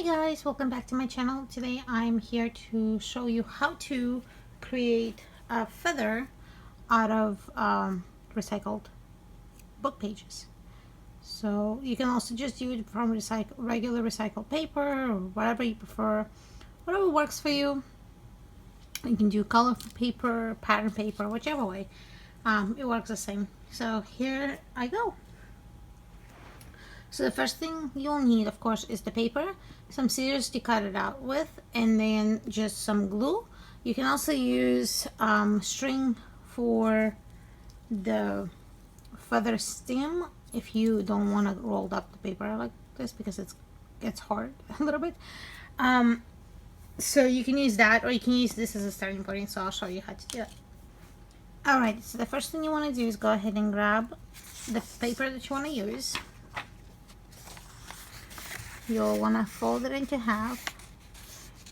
Hey guys, welcome back to my channel. Today I'm here to show you how to create a feather out of recycled book pages. So you can also just do it from regular recycled paper or whatever you prefer, whatever works for you. You can do colorful paper, pattern paper, whichever way. It works the same. So here I go. So the first thing you'll need, of course, is the paper, some scissors to cut it out with, and then just some glue. You can also use string for the feather stem if you don't want to roll up the paper like this because gets hard a little bit. So you can use that, or you can use this as a starting point, so I'll show you how to do it. Alright, so the first thing you want to do is go ahead and grab the paper that you want to use. You'll want to fold it into half,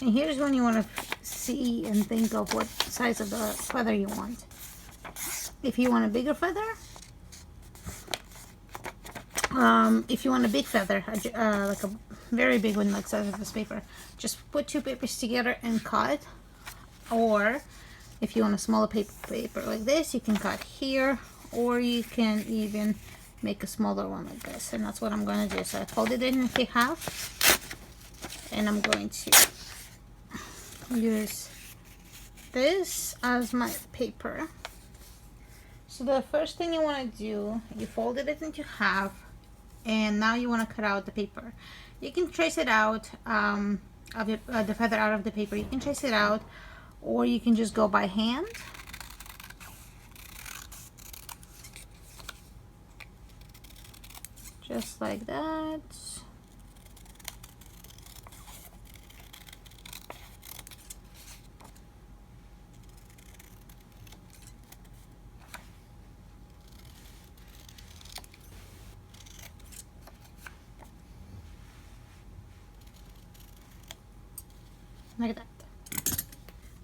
and here's when you want to see and think of what size of the feather you want. If you want a bigger feather, if you want a big feather, like a very big one like the size of this paper, just put two papers together and cut. Or if you want a smaller paper like this, you can cut here, or you can even make a smaller one like this, and that's what I'm going to do. So I folded it into half, and I'm going to use this as my paper. So the first thing you want to do, you folded it into half, and now you want to cut out the paper. You can trace it out the feather out of the paper. You can trace it out, or you can just go by hand. Just like that. Like that.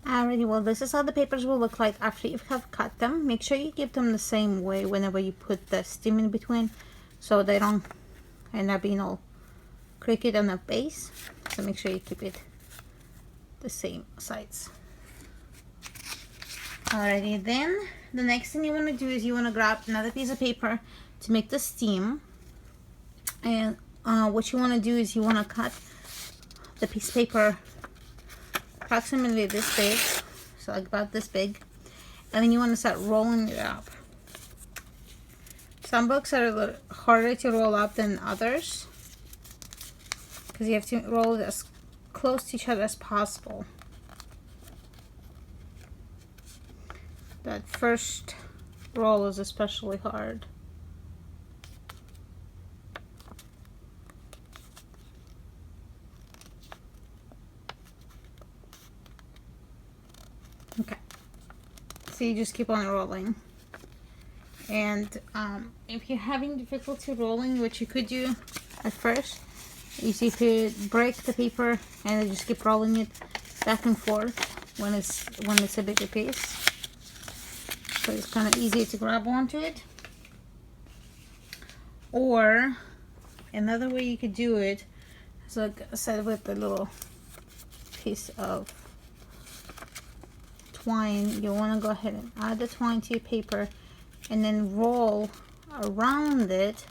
Alrighty, well, this is how the papers will look like after you have cut them. Make sure you keep them the same way whenever you put the stem in between, so they don't end up being all crooked on the base. So make sure you keep it the same size. Alrighty, then the next thing you want to do is you want to grab another piece of paper to make the stem. And what you want to do is you want to cut the piece of paper approximately this big, so like about this big, and then you want to start rolling it up. Some books are a little harder to roll up than others because you have to roll it as close to each other as possible. That first roll is especially hard. Okay, so you just keep on rolling. And if you're having difficulty rolling, what you could do at first is you could break the paper and then just keep rolling it back and forth when it's a bigger piece. So it's kind of easy to grab onto it. Or another way you could do it is like I said, with the little piece of twine. You want to go ahead and add the twine to your paper and then roll around it.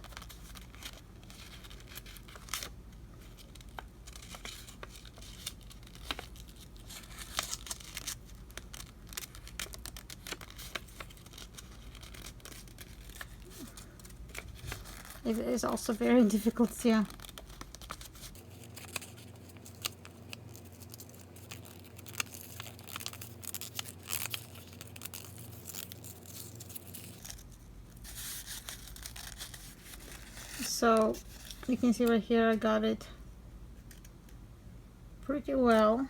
It is also very difficult to so you can see right here I got it pretty well.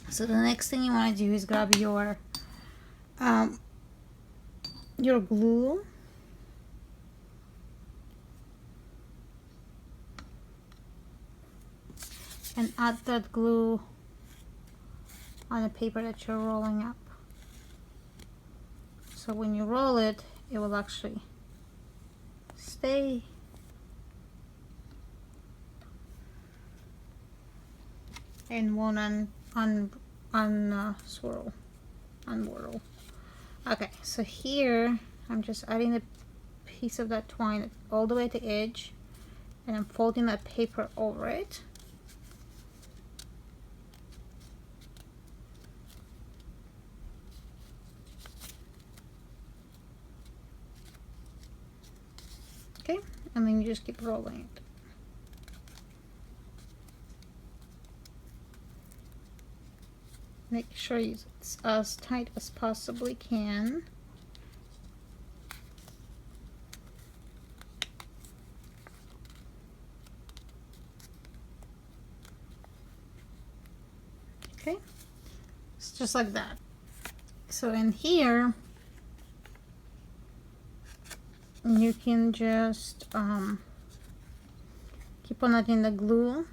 So the next thing you want to do is grab your glue, and add that glue on the paper that you're rolling up. So when you roll it, it will actually stay and won't swirl, unwhirl. Okay, so here I'm just adding a piece of that twine all the way to the edge, and I'm folding that paper over it. Okay, and then you just keep rolling it. Make sure it's as tight as possibly can. Okay, it's just like that. So in here, you can just keep on adding the glue.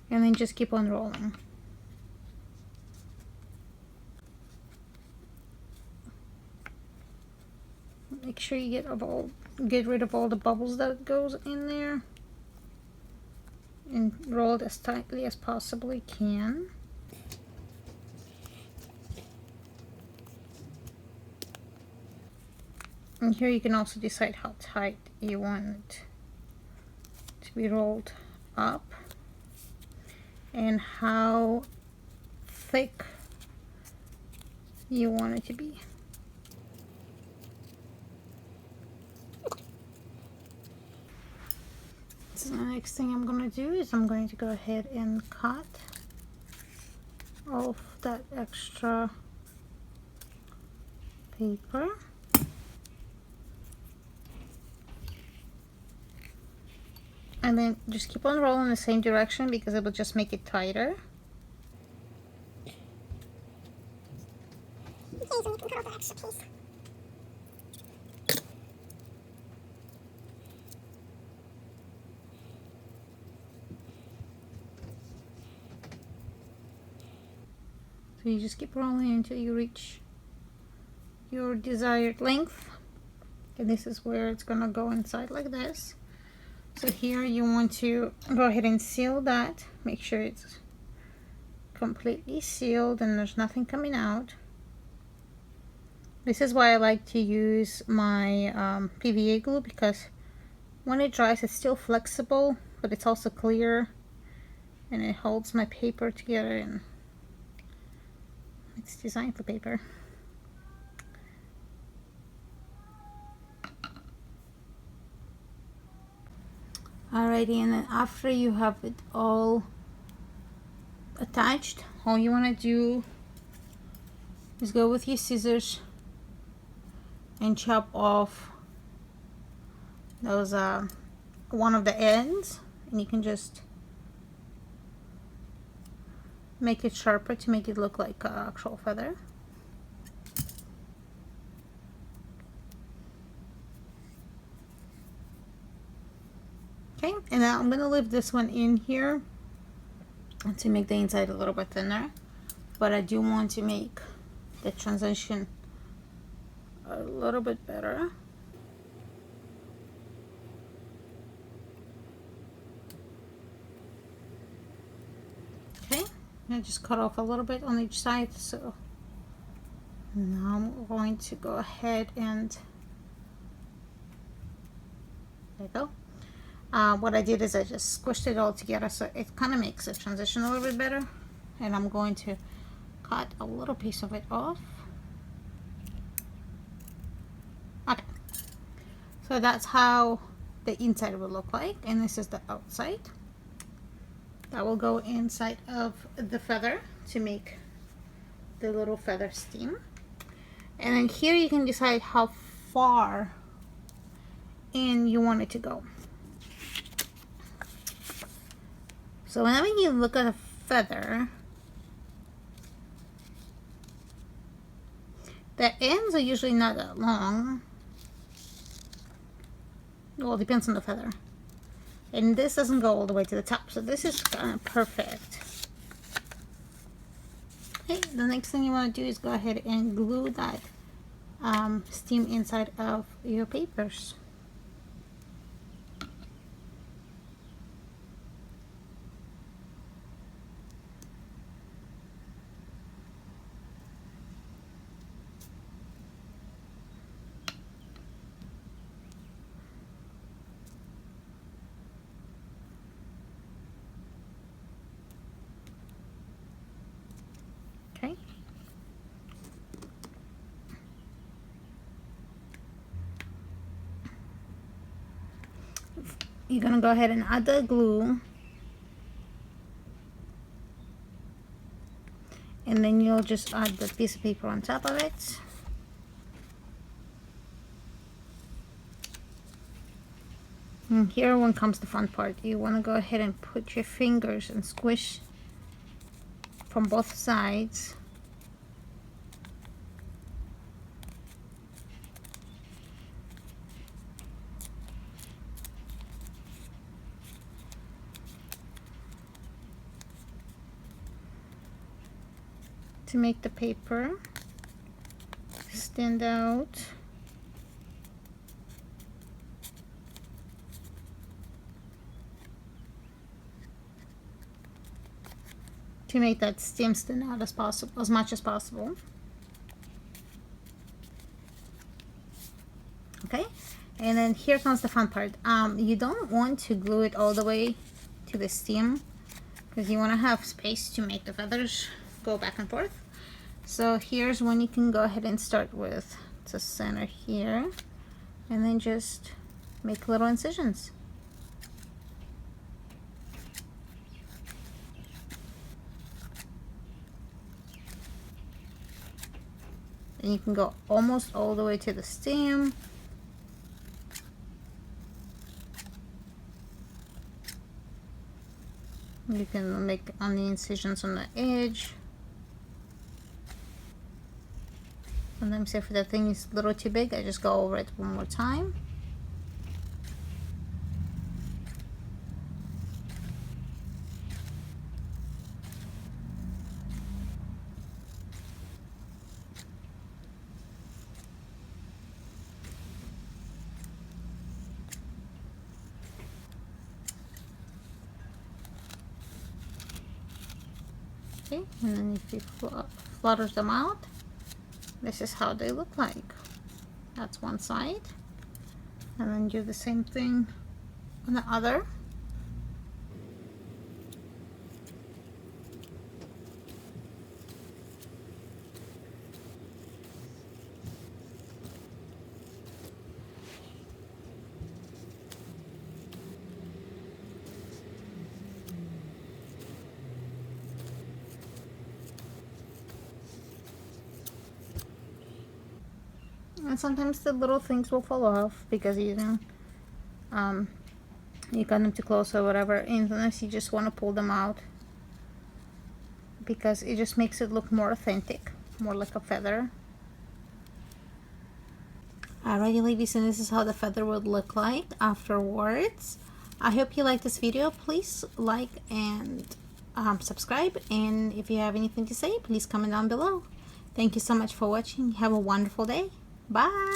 And then just keep on rolling. Make sure you get rid of all the bubbles that goes in there, and roll it as tightly as possibly can. And here you can also decide how tight you want it to be rolled up and how thick you want it to be. So the next thing I'm going to do is I'm going to go ahead and cut off that extra paper. And then just keep on rolling in the same direction because it will just make it tighter. Okay, so you can cut off the extra piece. So you just keep rolling until you reach your desired length. And this is where it's gonna go inside like this. So here you want to go ahead and seal that. Make sure it's completely sealed and there's nothing coming out. This is why I like to use my PVA glue, because when it dries it's still flexible, but it's also clear and it holds my paper together, and it's designed for paper. Alrighty, and then after you have it all attached, all you want to do is go with your scissors and chop off those one of the ends, and you can just make it sharper to make it look like an actual feather. Okay, and now I'm going to leave this one in here to make the inside a little bit thinner, but I do want to make the transition a little bit better. Okay, I just cut off a little bit on each side, so now I'm going to go ahead and there you go. What I did is I just squished it all together so it kind of makes the transition a little bit better, and I'm going to cut a little piece of it off. Okay, so that's how the inside will look like, and this is the outside. That will go inside of the feather to make the little feather stem. And then here you can decide how far in you want it to go. So whenever you look at a feather, the ends are usually not that long. Well, it depends on the feather. And this doesn't go all the way to the top, so this is kind of perfect. Okay, the next thing you want to do is go ahead and glue that stem inside of your papers. Okay. You're gonna go ahead and add the glue, and then you'll just add the piece of paper on top of it. And here when comes the fun part, you want to go ahead and put your fingers and squish from both sides. To make the paper stand out. To make that stem stand out as possible, as much as possible. Okay, and then here comes the fun part. You don't want to glue it all the way to the stem because you want to have space to make the feathers go back and forth. So here's when you can go ahead and start with the center here, and then just make little incisions. And you can go almost all the way to the stem. You can make on the incisions on the edge. Sometimes if the thing is a little too big, I just go over it one more time. Okay, and then if you flutter them out, this is how they look like. That's one side, and then do the same thing on the other. And sometimes the little things will fall off because you got them too close or whatever, and sometimes you just want to pull them out because it just makes it look more authentic, more like a feather. Alrighty ladies, and this is how the feather would look like afterwards. I hope you like this video. Please like and subscribe, and if you have anything to say, please comment down below. Thank you so much for watching. Have a wonderful day. Bye.